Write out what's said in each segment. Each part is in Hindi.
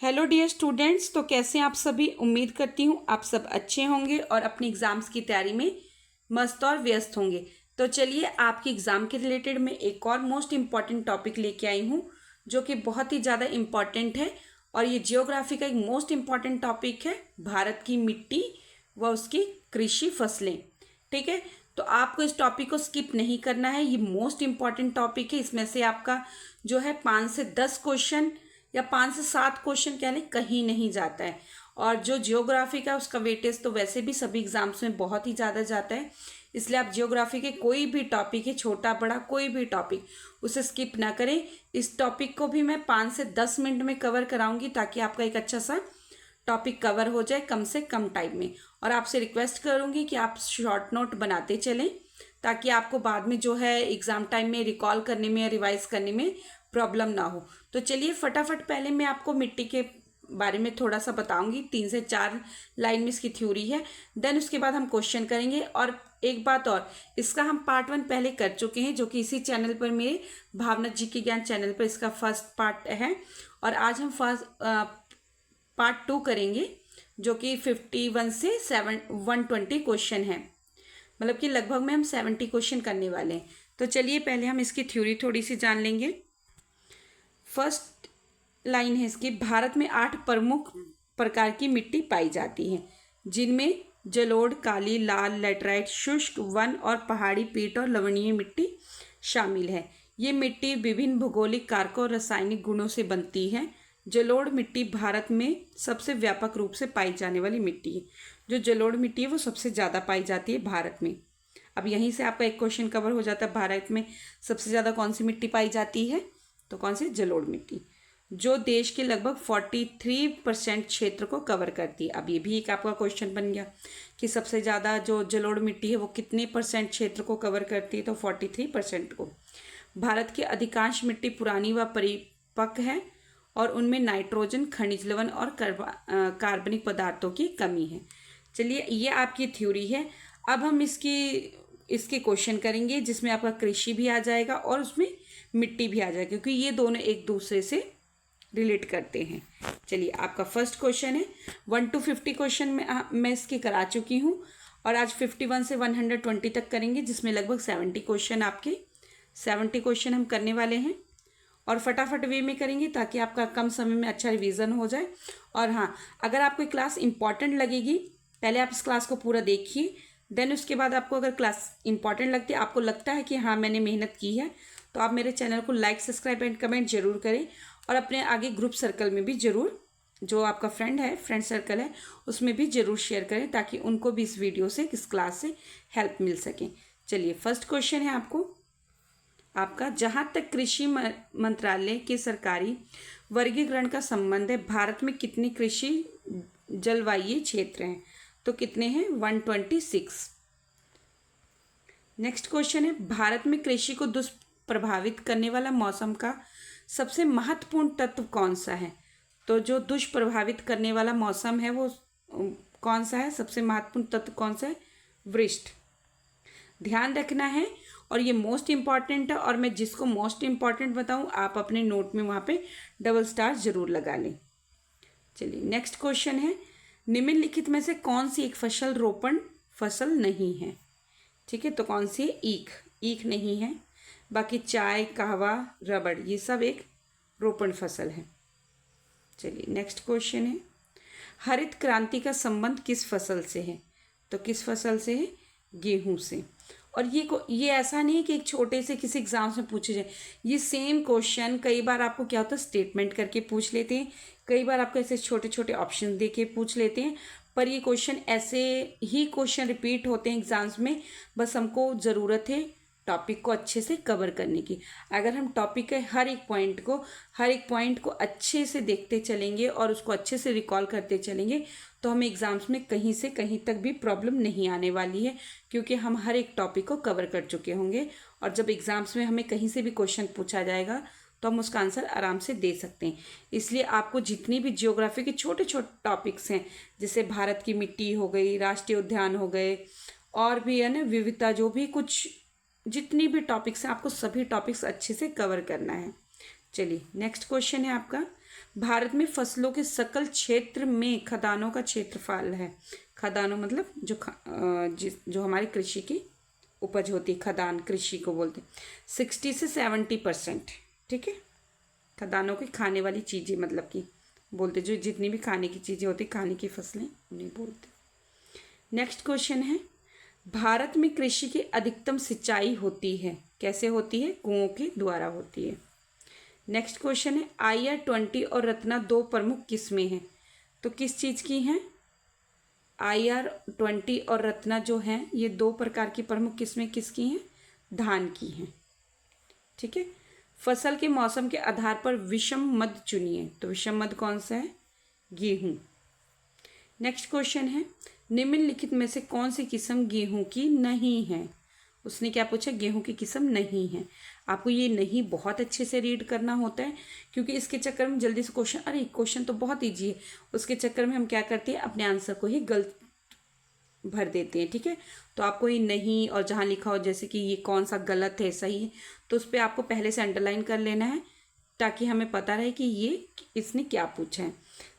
हेलो डियर स्टूडेंट्स, तो कैसे हैं आप सभी। उम्मीद करती हूँ आप सब अच्छे होंगे और अपने एग्ज़ाम्स की तैयारी में मस्त और व्यस्त होंगे। तो चलिए आपके एग्ज़ाम के रिलेटेड मैं एक और मोस्ट इम्पॉर्टेंट टॉपिक लेके आई हूँ जो कि बहुत ही ज़्यादा इम्पॉर्टेंट है। और ये जियोग्राफी का एक मोस्ट इम्पॉर्टेंट टॉपिक है, भारत की मिट्टी व उसकी कृषि फसलें। ठीक है, तो आपको इस टॉपिक को स्किप नहीं करना है। ये मोस्ट इम्पॉर्टेंट टॉपिक है। इसमें से आपका जो है 5 से 10 क्वेश्चन या 5 से 7 क्वेश्चन कह लें, कहीं नहीं जाता है। और जो जियोग्राफी का उसका वेटेज तो वैसे भी सभी एग्जाम्स में बहुत ही ज़्यादा जाता है। इसलिए आप जियोग्राफी के कोई भी टॉपिक है, छोटा बड़ा कोई भी टॉपिक, उसे स्किप ना करें। इस टॉपिक को भी मैं 5 से 10 मिनट में कवर कराऊंगी ताकि आपका एक अच्छा सा टॉपिक कवर हो जाए कम से कम टाइम में। और आपसे रिक्वेस्ट करूंगी कि आप शॉर्ट नोट बनाते चलें ताकि आपको बाद में जो है एग्ज़ाम टाइम में रिकॉल करने में या रिवाइज करने में प्रॉब्लम ना हो। तो चलिए फटाफट पहले मैं आपको मिट्टी के बारे में थोड़ा सा बताऊंगी। 3 से 4 लाइन में इसकी थ्योरी है। देन उसके बाद हम क्वेश्चन करेंगे। और एक बात और, इसका हम पार्ट 1 पहले कर चुके हैं जो कि इसी चैनल पर, मेरे भावना जी के ज्ञान चैनल पर इसका फर्स्ट पार्ट है। और आज हम पार्ट 2 करेंगे जो कि 51 से 120 क्वेश्चन है। मतलब कि लगभग में हम 70 क्वेश्चन करने वाले हैं। तो चलिए पहले हम इसकी थ्योरी थोड़ी सी जान लेंगे। फर्स्ट लाइन है इसकी, भारत में 8 प्रमुख प्रकार की मिट्टी पाई जाती है जिनमें जलोढ़, काली, लाल, लैटराइट, शुष्क, वन और पहाड़ी पीट और लवणीय मिट्टी शामिल है। ये मिट्टी विभिन्न भौगोलिक कारकों और रासायनिक गुणों से बनती है। जलोढ़ मिट्टी भारत में सबसे व्यापक रूप से पाई जाने वाली मिट्टी है। जो जलोढ़ मिट्टी है वो सबसे ज़्यादा पाई जाती है भारत में। अब यहीं से आपका एक क्वेश्चन कवर हो जाता है, भारत में सबसे ज़्यादा कौन सी मिट्टी पाई जाती है, तो कौन सी, जलोढ़ मिट्टी, जो देश के लगभग 43% क्षेत्र को कवर करती है। अब ये भी एक आपका क्वेश्चन बन गया कि सबसे ज़्यादा जो जलोढ़ मिट्टी है वो कितने परसेंट क्षेत्र को कवर करती है, तो 43% को। भारत की अधिकांश मिट्टी पुरानी व परिपक्व है और उनमें नाइट्रोजन, खनिज लवण और कार्बनिक पदार्थों की कमी है। चलिए ये आपकी थ्योरी है। अब हम इसके क्वेश्चन करेंगे जिसमें आपका कृषि भी आ जाएगा और उसमें मिट्टी भी आ जाएगी क्योंकि ये दोनों एक दूसरे से रिलेट करते हैं। चलिए आपका फर्स्ट क्वेश्चन है। 1 to 50 क्वेश्चन मैं इसके करा चुकी हूँ और आज 51 से 120 तक करेंगे जिसमें लगभग 70 क्वेश्चन आपके 70 क्वेश्चन हम करने वाले हैं। और फटाफट वे में करेंगे ताकि आपका कम समय में अच्छा रिवीजन हो जाए। और हाँ, अगर आपको क्लास इंपॉर्टेंट लगेगी, पहले आप इस क्लास को पूरा देखिए। देन उसके बाद आपको अगर क्लास इंपॉर्टेंट लगती है, आपको लगता है कि हाँ मैंने मेहनत की है, तो आप मेरे चैनल को लाइक, सब्सक्राइब एंड कमेंट जरूर करें। और अपने आगे ग्रुप सर्कल में भी ज़रूर, जो आपका फ्रेंड सर्कल है उसमें भी ज़रूर शेयर करें ताकि उनको भी इस वीडियो से, इस क्लास से हेल्प मिल सके। चलिए फर्स्ट क्वेश्चन है आपका, जहाँ तक कृषि मंत्रालय के सरकारी वर्गीकरण का संबंध है, भारत में कितने कृषि जलवायु क्षेत्र हैं, तो कितने हैं, 126। नेक्स्ट क्वेश्चन है, भारत में कृषि को दुष्प्रभावित करने वाला मौसम का सबसे महत्वपूर्ण तत्व कौन सा है, तो जो दुष्प्रभावित करने वाला मौसम है वो कौन सा है, सबसे महत्वपूर्ण तत्व कौन सा है, वृष्टि। ध्यान रखना है और ये मोस्ट इम्पॉर्टेंट है। और मैं जिसको मोस्ट इम्पॉर्टेंट बताऊँ आप अपने नोट में वहाँ पे डबल स्टार जरूर लगा लें। चलिए नेक्स्ट क्वेश्चन है, निम्नलिखित में से कौन सी एक फसल रोपण फसल नहीं है, ठीक है, तो कौन सी है, ईख नहीं है। बाकी चाय, कहवा, रबड़, ये सब एक रोपण फसल है। चलिए नेक्स्ट क्वेश्चन है, हरित क्रांति का संबंध किस फसल से है, तो किस फसल से है, गेहूं से। और ये ऐसा नहीं है कि एक छोटे से किसी एग्जाम में पूछे जाए, ये सेम क्वेश्चन कई बार आपको क्या होता है स्टेटमेंट करके पूछ लेते हैं, कई बार आपको ऐसे छोटे छोटे ऑप्शन दे के पूछ लेते हैं। पर ये क्वेश्चन ऐसे ही क्वेश्चन रिपीट होते हैं एग्जाम्स में। बस हमको ज़रूरत है टॉपिक को अच्छे से कवर करने की। अगर हम टॉपिक के हर एक पॉइंट को अच्छे से देखते चलेंगे और उसको अच्छे से रिकॉल करते चलेंगे तो हमें एग्ज़ाम्स में कहीं से कहीं तक भी प्रॉब्लम नहीं आने वाली है, क्योंकि हम हर एक टॉपिक को कवर कर चुके होंगे। और जब एग्ज़ाम्स में हमें कहीं से भी क्वेश्चन पूछा जाएगा तो हम उसका आंसर आराम से दे सकते हैं। इसलिए आपको जितनी भी जियोग्राफी के छोटे छोटे टॉपिक्स हैं, जैसे भारत की मिट्टी हो गई, राष्ट्रीय उद्यान हो गए, और भी है ना विविधता, जो भी कुछ जितनी भी टॉपिक्स हैं आपको सभी टॉपिक्स अच्छे से कवर करना है। चलिए नेक्स्ट क्वेश्चन है आपका, भारत में फसलों के सकल क्षेत्र में खदानों का क्षेत्रफल है। खदानों मतलब जो हमारी कृषि की उपज होती है, खदान कृषि को बोलते हैं। 60 से 70%, ठीक है। खदानों की खाने वाली चीज़ें मतलब कि बोलते, जो जितनी भी खाने की चीज़ें होती, खाने की फसलें, उन्हें बोलते। नेक्स्ट क्वेश्चन है, भारत में कृषि की अधिकतम सिंचाई होती है, कैसे होती है? कुओं के द्वारा होती है। नेक्स्ट क्वेश्चन है, IR-20 और रत्ना दो प्रमुख किस्में हैं, तो किस चीज़ की हैं? IR-20 और रत्ना जो हैं ये दो प्रकार की प्रमुख किस्में किसकी हैं? धान की हैं, ठीक है। फसल के मौसम के आधार पर विषम मद चुनिए, तो विषम मद कौन सा है? गेहूं। नेक्स्ट क्वेश्चन है, निम्नलिखित में से कौन सी किस्म गेहूं की नहीं है? उसने क्या पूछा? गेहूं की किस्म नहीं है। आपको ये नहीं बहुत अच्छे से रीड करना होता है, क्योंकि इसके चक्कर में जल्दी से क्वेश्चन, अरे क्वेश्चन तो बहुत ईजी है, उसके चक्कर में हम क्या करते हैं, अपने आंसर को ही गलत भर देते हैं, ठीक है। तो आपको ये नहीं, और जहाँ लिखा हो जैसे कि ये कौन सा गलत है सही है, तो उस पर आपको पहले से अंडरलाइन कर लेना है, ताकि हमें पता रहे कि ये इसने क्या पूछा है।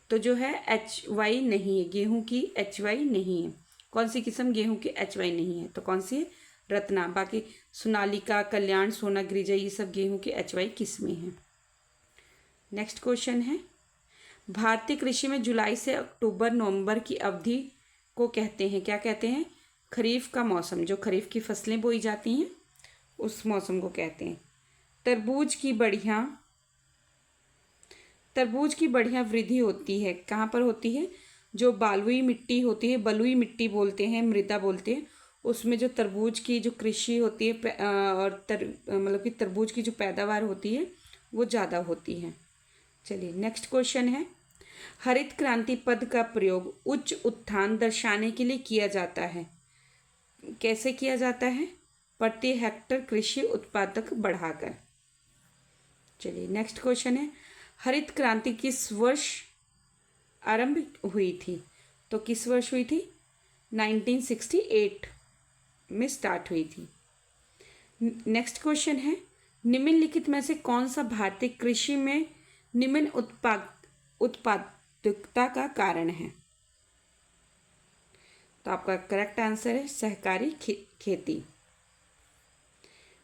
तो जो है HY नहीं है, गेहूं की HY नहीं है। कौन सी किस्म गेहूं की HY नहीं है? तो कौन सी है? रत्ना। बाकी सोनालिका, कल्याण, सोना, गिरिजा, ये सब गेहूं की HY किस्में हैं। नेक्स्ट क्वेश्चन है, भारतीय कृषि में जुलाई से अक्टूबर नवंबर की अवधि को कहते हैं, क्या कहते हैं? खरीफ का मौसम, जो खरीफ की फसलें बोई जाती हैं उस मौसम को कहते हैं। तरबूज की बढ़िया वृद्धि होती है, कहाँ पर होती है? जो बालुई मिट्टी होती है, बलुई मिट्टी बोलते हैं, मृदा बोलते हैं, उसमें जो तरबूज की जो कृषि होती है और मतलब कि तरबूज की जो पैदावार होती है वो ज़्यादा होती है। चलिए नेक्स्ट क्वेश्चन है, हरित क्रांति पद का प्रयोग उच्च उत्थान दर्शाने के लिए किया जाता है, कैसे किया जाता है? प्रति हेक्टर कृषि उत्पादक बढ़ाकर। चलिए नेक्स्ट क्वेश्चन है, हरित क्रांति किस वर्ष आरंभ हुई थी? तो किस वर्ष हुई थी? 1968 में स्टार्ट हुई थी। नेक्स्ट क्वेश्चन है, निम्नलिखित में से कौन सा भारतीय कृषि में निम्न उत्पादकता का कारण है? तो आपका करेक्ट आंसर है सहकारी खेती।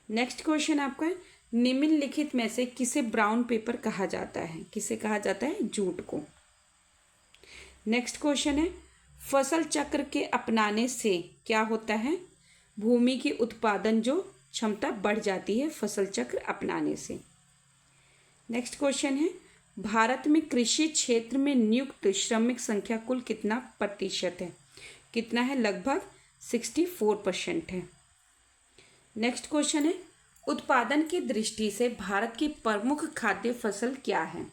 नेक्स्ट क्वेश्चन आपका है, निम्नलिखित में से किसे ब्राउन पेपर कहा जाता है? किसे कहा जाता है? जूट को। नेक्स्ट क्वेश्चन है, फसल चक्र के अपनाने से क्या होता है? भूमि की उत्पादन जो क्षमता बढ़ जाती है फसल चक्र अपनाने से। नेक्स्ट क्वेश्चन है, भारत में कृषि क्षेत्र में नियुक्त श्रमिक संख्या कुल कितना प्रतिशत है? कितना है? लगभग 64% है। नेक्स्ट क्वेश्चन है, उत्पादन की दृष्टि से भारत की प्रमुख खाद्य फसल क्या है?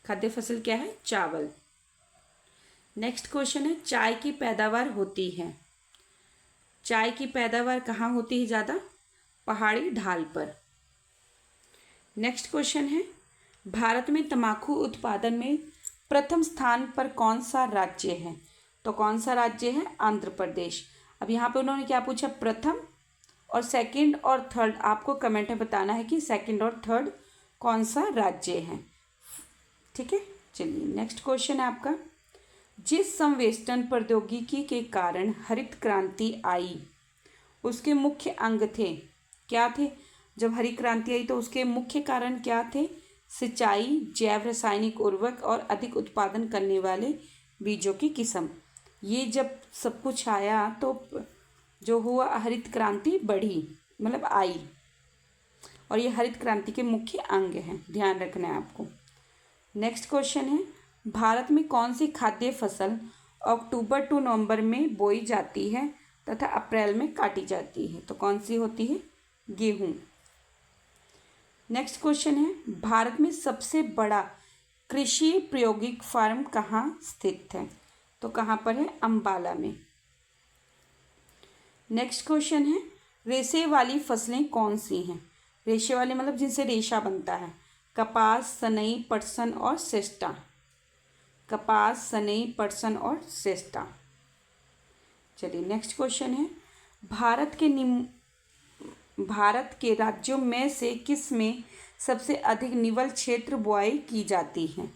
खाद्य फसल क्या है? चावल। नेक्स्ट क्वेश्चन है, चाय की पैदावार होती है, चाय की पैदावार कहाँ होती है ज़्यादा? पहाड़ी ढाल पर। नेक्स्ट क्वेश्चन है, भारत में तंबाकू उत्पादन में प्रथम स्थान पर कौन सा राज्य है? तो कौन सा राज्य है? आंध्र प्रदेश। अब यहाँ पे उन्होंने क्या पूछा? प्रथम और सेकंड और थर्ड, आपको कमेंट में बताना है कि सेकंड और थर्ड कौन सा राज्य है, ठीक है। चलिए नेक्स्ट क्वेश्चन है आपका, जिस संवेष्टन प्रौद्योगिकी के कारण हरित क्रांति आई उसके मुख्य अंग थे, क्या थे? जब हरित क्रांति आई तो उसके मुख्य कारण क्या थे? सिंचाई, जैव रासायनिक उर्वरक और अधिक उत्पादन करने वाले बीजों की किस्म। ये जब सब कुछ आया तो जो हुआ हरित क्रांति बढ़ी, मतलब आई, और ये हरित क्रांति के मुख्य अंग हैं, ध्यान रखना है आपको। नेक्स्ट क्वेश्चन है, भारत में कौन सी खाद्य फसल अक्टूबर टू नवंबर में बोई जाती है तथा अप्रैल में काटी जाती है? तो कौन सी होती है? गेहूं। नेक्स्ट क्वेश्चन है, भारत में सबसे बड़ा कृषि प्रायोगिक फार्म कहाँ स्थित है? तो कहाँ पर है? अंबाला में। नेक्स्ट क्वेश्चन है, रेशे वाली फसलें कौन सी हैं? रेशे वाली मतलब जिनसे रेशा बनता है। कपास, सनई, पटसन और सेस्टा। कपास, सनई, पटसन और सेस्टा। चलिए नेक्स्ट क्वेश्चन है, भारत के राज्यों में से किस में सबसे अधिक निवल क्षेत्र बुआई की जाती है?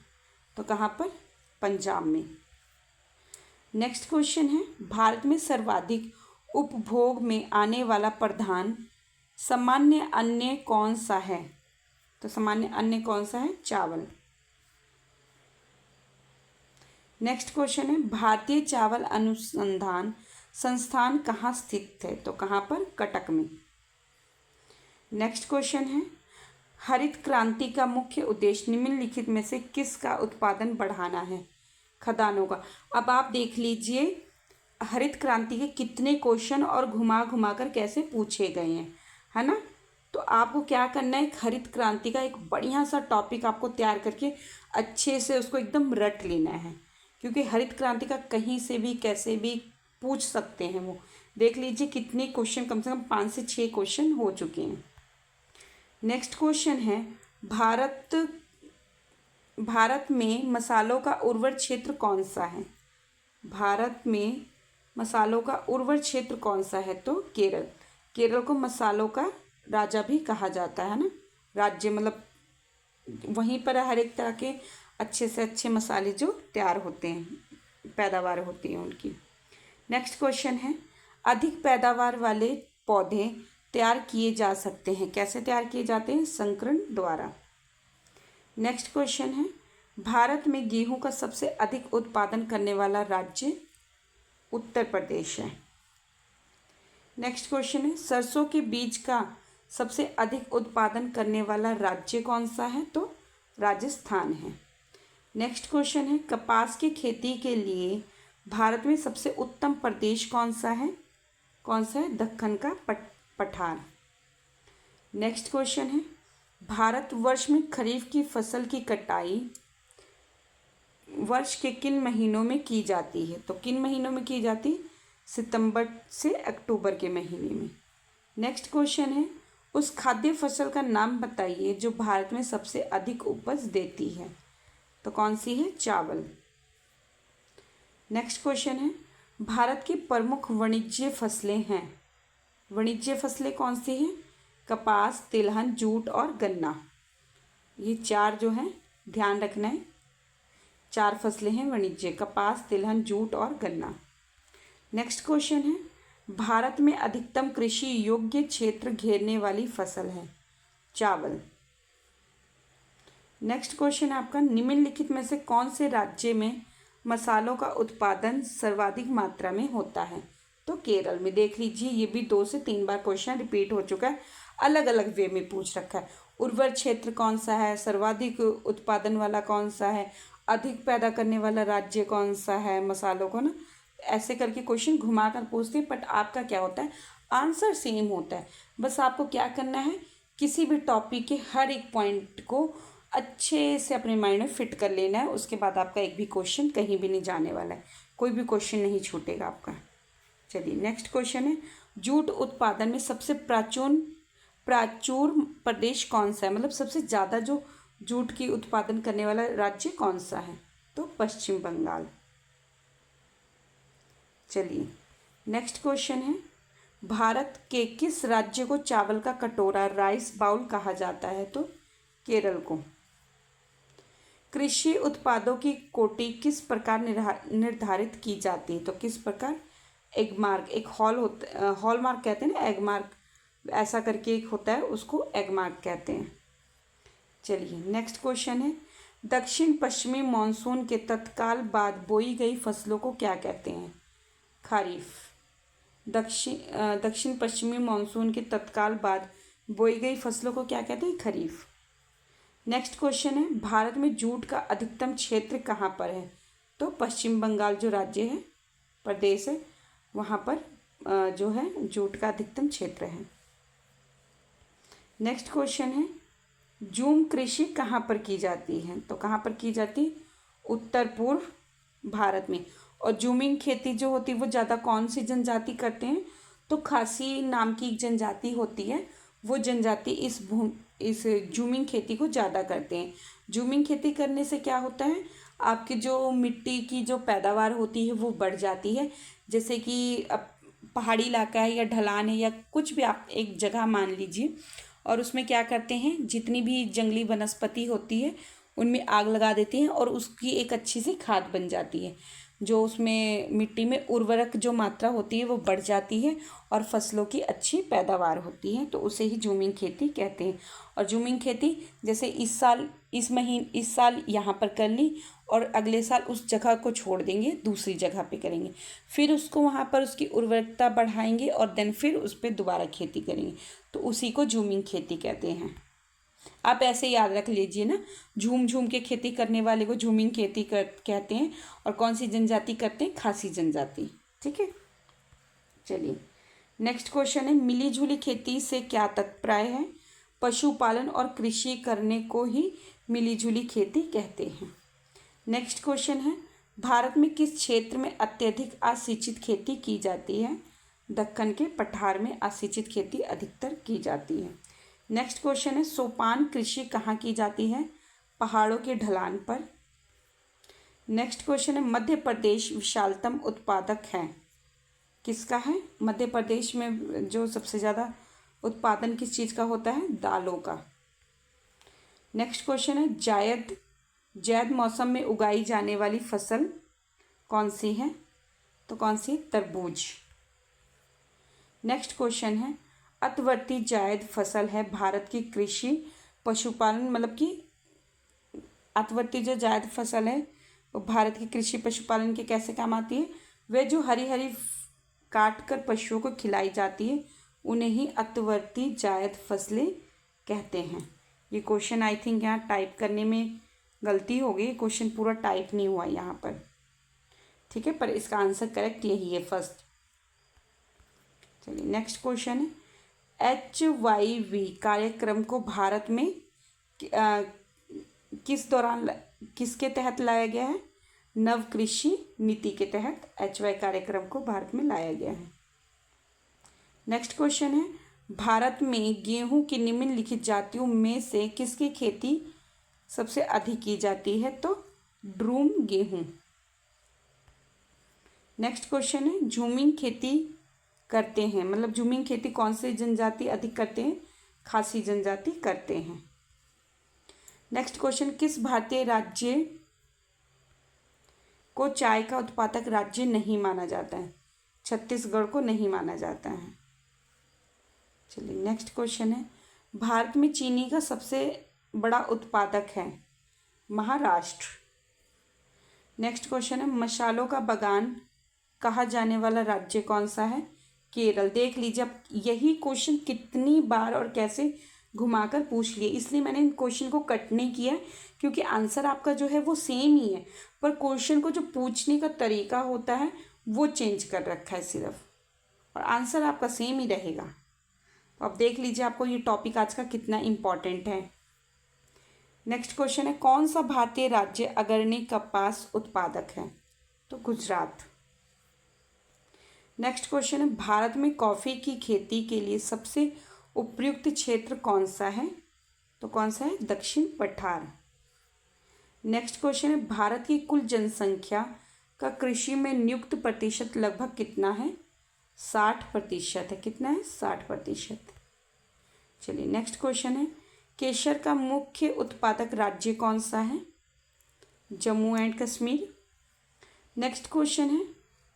तो कहाँ पर? पंजाब में। नेक्स्ट क्वेश्चन है, भारत में सर्वाधिक उपभोग में आने वाला प्रधान सामान्य अन्न कौन सा है? तो सामान्य अन्न कौन सा है? चावल। नेक्स्ट क्वेश्चन है, भारतीय चावल अनुसंधान संस्थान कहाँ स्थित है? तो कहाँ पर? कटक में। नेक्स्ट क्वेश्चन है, हरित क्रांति का मुख्य उद्देश्य निम्नलिखित में से किसका उत्पादन बढ़ाना है? खदानों का। अब आप देख लीजिए हरित क्रांति के कितने क्वेश्चन और घुमा घुमा कर कैसे पूछे गए हैं, है ना। तो आपको क्या करना है, हरित क्रांति का एक बढ़िया सा टॉपिक आपको तैयार करके अच्छे से उसको एकदम रट लेना है, क्योंकि हरित क्रांति का कहीं से भी कैसे भी पूछ सकते हैं वो। देख लीजिए कितने क्वेश्चन, कम से कम 5 से 6 क्वेश्चन हो चुके हैं। नेक्स्ट क्वेश्चन है, भारत में मसालों का उर्वर क्षेत्र कौन सा है? भारत में मसालों का उर्वर क्षेत्र कौन सा है? तो केरल। केरल को मसालों का राजा भी कहा जाता है ना, राज्य, मतलब वहीं पर हर एक तरह के अच्छे से अच्छे मसाले जो तैयार होते हैं, पैदावार होती है उनकी। नेक्स्ट क्वेश्चन है, अधिक पैदावार वाले पौधे तैयार किए जा सकते हैं, कैसे तैयार किए जाते हैं? संकरण द्वारा। नेक्स्ट क्वेश्चन है, भारत में गेहूं का सबसे अधिक उत्पादन करने वाला राज्य उत्तर प्रदेश है। नेक्स्ट क्वेश्चन है, सरसों के बीज का सबसे अधिक उत्पादन करने वाला राज्य कौन सा है? तो राजस्थान है। नेक्स्ट क्वेश्चन है, कपास की खेती के लिए भारत में सबसे उत्तम प्रदेश कौन सा है? कौन सा है? दक्कन का पठार। नेक्स्ट क्वेश्चन है, भारत वर्ष में खरीफ की फसल की कटाई वर्ष के किन महीनों में की जाती है? तो किन महीनों में की जाती है? सितंबर से अक्टूबर के महीने में। नेक्स्ट क्वेश्चन है, उस खाद्य फसल का नाम बताइए जो भारत में सबसे अधिक उपज देती है। तो कौन सी है? चावल। नेक्स्ट क्वेश्चन है, भारत की प्रमुख वाणिज्य फसलें हैं। वाणिज्य फसलें कौन सी हैं? कपास, तिलहन, जूट और गन्ना। ये 4 जो हैं ध्यान रखना है, 4 फसलें हैं वाणिज्य, कपास, तिलहन, जूट और गन्ना। नेक्स्ट क्वेश्चन है, भारत में अधिकतम कृषि योग्य क्षेत्र घेरने वाली फसल है। चावल। नेक्स्ट क्वेश्चन है आपका, निम्नलिखित में से कौन से राज्य में मसालों का उत्पादन सर्वाधिक मात्रा में होता है? तो केरल में। देख लीजिए ये भी 2 से 3 बार क्वेश्चन रिपीट हो चुका है, अलग अलग वे में पूछ रखा है। उर्वर क्षेत्र कौन सा है, सर्वाधिक उत्पादन वाला कौन सा है, अधिक पैदा करने वाला राज्य कौन सा है मसालों को, ना ऐसे करके क्वेश्चन घुमा कर पूछते हैं। बट आपका क्या होता है, आंसर सेम होता है। बस आपको क्या करना है, किसी भी टॉपिक के हर एक पॉइंट को अच्छे से अपने माइंड में फिट कर लेना है। उसके बाद आपका एक भी क्वेश्चन कहीं भी नहीं जाने वाला है, कोई भी क्वेश्चन नहीं छूटेगा आपका। चलिए नेक्स्ट क्वेश्चन है, जूट उत्पादन में सबसे प्राचुर प्रदेश कौन सा है? मतलब सबसे ज़्यादा जो जूट की उत्पादन करने वाला राज्य कौन सा है? तो पश्चिम बंगाल। चलिए नेक्स्ट क्वेश्चन है, भारत के किस राज्य को चावल का कटोरा, राइस बाउल कहा जाता है? तो केरल को। कृषि उत्पादों की कोटि किस प्रकार निर्धारित की जाती है? तो किस प्रकार? एगमार्क, एक हॉलमार्क कहते हैं ना, एगमार्क, ऐसा करके एक होता है, उसको एगमार्क कहते हैं। चलिए नेक्स्ट क्वेश्चन है, दक्षिण पश्चिमी मानसून के तत्काल बाद बोई गई फसलों को क्या कहते हैं? खरीफ। दक्षिण पश्चिमी मानसून के तत्काल बाद बोई गई फसलों को क्या कहते हैं? खरीफ। नेक्स्ट क्वेश्चन है, भारत में जूट का अधिकतम क्षेत्र कहाँ पर है? तो पश्चिम बंगाल जो राज्य है, प्रदेश है, वहाँ पर जो है जूट का अधिकतम क्षेत्र है। नेक्स्ट क्वेश्चन है, जूम कृषि कहाँ पर की जाती है? तो कहाँ पर की जाती है? उत्तर पूर्व भारत में। और जूमिंग खेती जो होती है वो ज़्यादा कौन सी जनजाति करते हैं? तो खासी नाम की एक जनजाति होती है, वो जनजाति इस जूमिंग खेती को ज़्यादा करते हैं। जूमिंग खेती करने से क्या होता है, आपकी जो मिट्टी की जो पैदावार होती है वो बढ़ जाती है। जैसे कि अब पहाड़ी इलाका है या ढलान है या कुछ भी आप एक जगह मान लीजिए, और उसमें क्या करते हैं, जितनी भी जंगली वनस्पति होती है उनमें आग लगा देती हैं और उसकी एक अच्छी सी खाद बन जाती है। जो उसमें मिट्टी में उर्वरक जो मात्रा होती है वो बढ़ जाती है और फसलों की अच्छी पैदावार होती है, तो उसे ही झूमिंग खेती कहते हैं। और झूमिंग खेती जैसे इस साल यहाँ पर कर ली और अगले साल उस जगह को छोड़ देंगे, दूसरी जगह पे करेंगे, फिर उसको वहाँ पर उसकी उर्वरकता बढ़ाएंगे और देन फिर उस पर दोबारा खेती करेंगे, तो उसी को झूमिंग खेती कहते हैं। आप ऐसे याद रख लीजिए ना, झूम झूम के खेती करने वाले को झूमिंग खेती कहते हैं। और कौन सी जनजाति करते हैं? खासी जनजाति। ठीक है, चलिए नेक्स्ट क्वेश्चन है, मिली जुली खेती से क्या तात्पर्य है? पशुपालन और कृषि करने को ही मिली जुली खेती कहते हैं। नेक्स्ट क्वेश्चन है, भारत में किस क्षेत्र में अत्यधिक असिंचित खेती की जाती है? दक्कन के पठार में असिंचित खेती अधिकतर की जाती है। नेक्स्ट क्वेश्चन है, सोपान कृषि कहाँ की जाती है? पहाड़ों के ढलान पर। नेक्स्ट क्वेश्चन है, मध्य प्रदेश विशालतम उत्पादक है, किसका है? मध्य प्रदेश में जो सबसे ज़्यादा उत्पादन किस चीज़ का होता है? दालों का। नेक्स्ट क्वेश्चन है, जायद मौसम में उगाई जाने वाली फसल कौन सी है? तो कौन सी? तरबूज। नेक्स्ट क्वेश्चन है, अतवर्ती जायद फसल है भारत की कृषि पशुपालन, मतलब कि अतवर्ती जो जायद फसल है वो भारत की कृषि पशुपालन के कैसे काम आती है? वे जो हरी हरी काट कर पशुओं को खिलाई जाती है उन्हें ही अतवर्ती जायद फसलें कहते हैं। ये क्वेश्चन आई थिंक यहाँ टाइप करने में गलती हो गई, क्वेश्चन पूरा टाइप नहीं हुआ यहाँ पर। ठीक है, पर इसका आंसर करेक्ट यही है, फर्स्ट। चलिए नेक्स्ट क्वेश्चन है, HYV कार्यक्रम को भारत में किसके तहत लाया गया है? नव कृषि नीति के तहत HY कार्यक्रम को भारत में लाया गया है। नेक्स्ट क्वेश्चन है, भारत में गेहूं की निम्नलिखित जातियों में से किसकी खेती सबसे अधिक की जाती है? तो ड्रूम गेहूं। नेक्स्ट क्वेश्चन है, झूमिंग खेती करते हैं, मतलब झूमिंग खेती कौन सी जनजाति अधिक करते हैं? खासी जनजाति करते हैं। नेक्स्ट क्वेश्चन, किस भारतीय राज्य को चाय का उत्पादक राज्य नहीं माना जाता है? छत्तीसगढ़ को नहीं माना जाता है। चलिए नेक्स्ट क्वेश्चन है, भारत में चीनी का सबसे बड़ा उत्पादक है? महाराष्ट्र। नेक्स्ट क्वेश्चन है, मसालों का बागान कहा जाने वाला राज्य कौन सा है? केरल। देख लीजिए, अब यही क्वेश्चन कितनी बार और कैसे घुमाकर पूछ लिए, इसलिए मैंने इन क्वेश्चन को कट नहीं किया क्योंकि आंसर आपका जो है वो सेम ही है, पर क्वेश्चन को जो पूछने का तरीका होता है वो चेंज कर रखा है सिर्फ, और आंसर आपका सेम ही रहेगा। तो अब देख लीजिए आपको ये टॉपिक आज का कितना इम्पॉर्टेंट है। नेक्स्ट क्वेश्चन है, कौन सा भारतीय राज्य अग्रणी कपास उत्पादक है? तो गुजरात। नेक्स्ट क्वेश्चन है, भारत में कॉफ़ी की खेती के लिए सबसे उपयुक्त क्षेत्र कौन सा है? तो कौन सा है? दक्षिण पठार। नेक्स्ट क्वेश्चन है, भारत की कुल जनसंख्या का कृषि में नियुक्त प्रतिशत लगभग कितना है? 60% है। कितना है? 60%। चलिए नेक्स्ट क्वेश्चन है, केसर का मुख्य उत्पादक राज्य कौन सा है? Jammu and Kashmir. Next question है,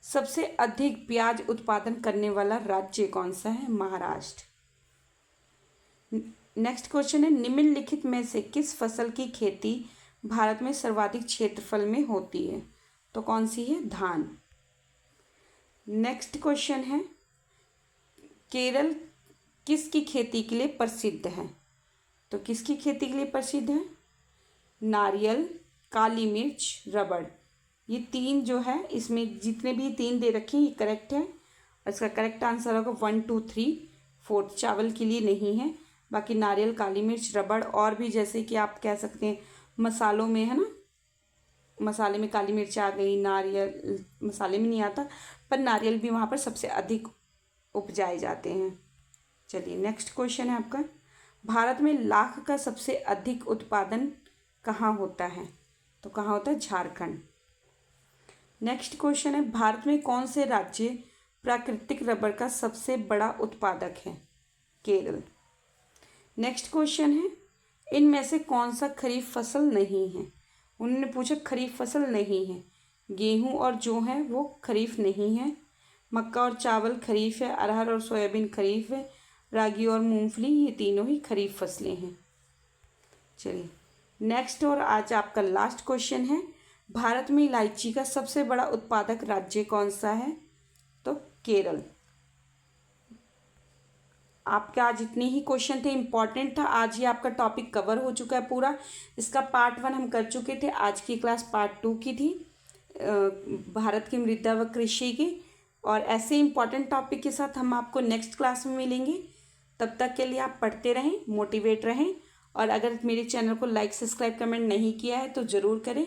सबसे अधिक प्याज उत्पादन करने वाला राज्य कौन सा है? महाराष्ट्र। नेक्स्ट क्वेश्चन है, निम्नलिखित में से किस फसल की खेती भारत में सर्वाधिक क्षेत्रफल में होती है? तो कौन सी है? धान। नेक्स्ट क्वेश्चन है, केरल किसकी खेती के लिए प्रसिद्ध है? तो किसकी खेती के लिए प्रसिद्ध है? नारियल, काली मिर्च, रबड़। ये तीन जो है, इसमें जितने भी तीन दे रखे हैं ये करेक्ट है, और इसका करेक्ट आंसर होगा 1 2 3 4। चावल के लिए नहीं है, बाकी नारियल, काली मिर्च, रबड़, और भी जैसे कि आप कह सकते हैं मसालों में है ना, मसाले में काली मिर्च आ गई, नारियल मसाले में नहीं आता, पर नारियल भी वहाँ पर सबसे अधिक उपजाए जाते हैं। चलिए नेक्स्ट क्वेश्चन है आपका, भारत में लाख का सबसे अधिक उत्पादन कहाँ होता है? तो कहाँ होता है? झारखंड। नेक्स्ट क्वेश्चन है, भारत में कौन से राज्य प्राकृतिक रबर का सबसे बड़ा उत्पादक है? केरल। नेक्स्ट क्वेश्चन है, इनमें से कौन सा खरीफ फसल नहीं है? उन्होंने पूछा खरीफ फसल नहीं है। गेहूँ और जौ है वो खरीफ नहीं है। मक्का और चावल खरीफ है। अरहर और सोयाबीन खरीफ है। रागी और मूंगफली ये तीनों ही खरीफ फसलें हैं। चलिए नेक्स्ट और आज आपका लास्ट क्वेश्चन है, भारत में इलायची का सबसे बड़ा उत्पादक राज्य कौन सा है? तो केरल। आपके आज इतने ही क्वेश्चन थे, इम्पॉर्टेंट था। आज ही आपका टॉपिक कवर हो चुका है पूरा। इसका पार्ट 1 हम कर चुके थे, आज की क्लास पार्ट 2 की थी, भारत की मृदा व कृषि की। और ऐसे इंपॉर्टेंट टॉपिक के साथ हम आपको नेक्स्ट क्लास में मिलेंगे। तब तक के लिए आप पढ़ते रहें, मोटिवेट रहें। और अगर मेरे चैनल को लाइक सब्सक्राइब कमेंट नहीं किया है तो ज़रूर करें।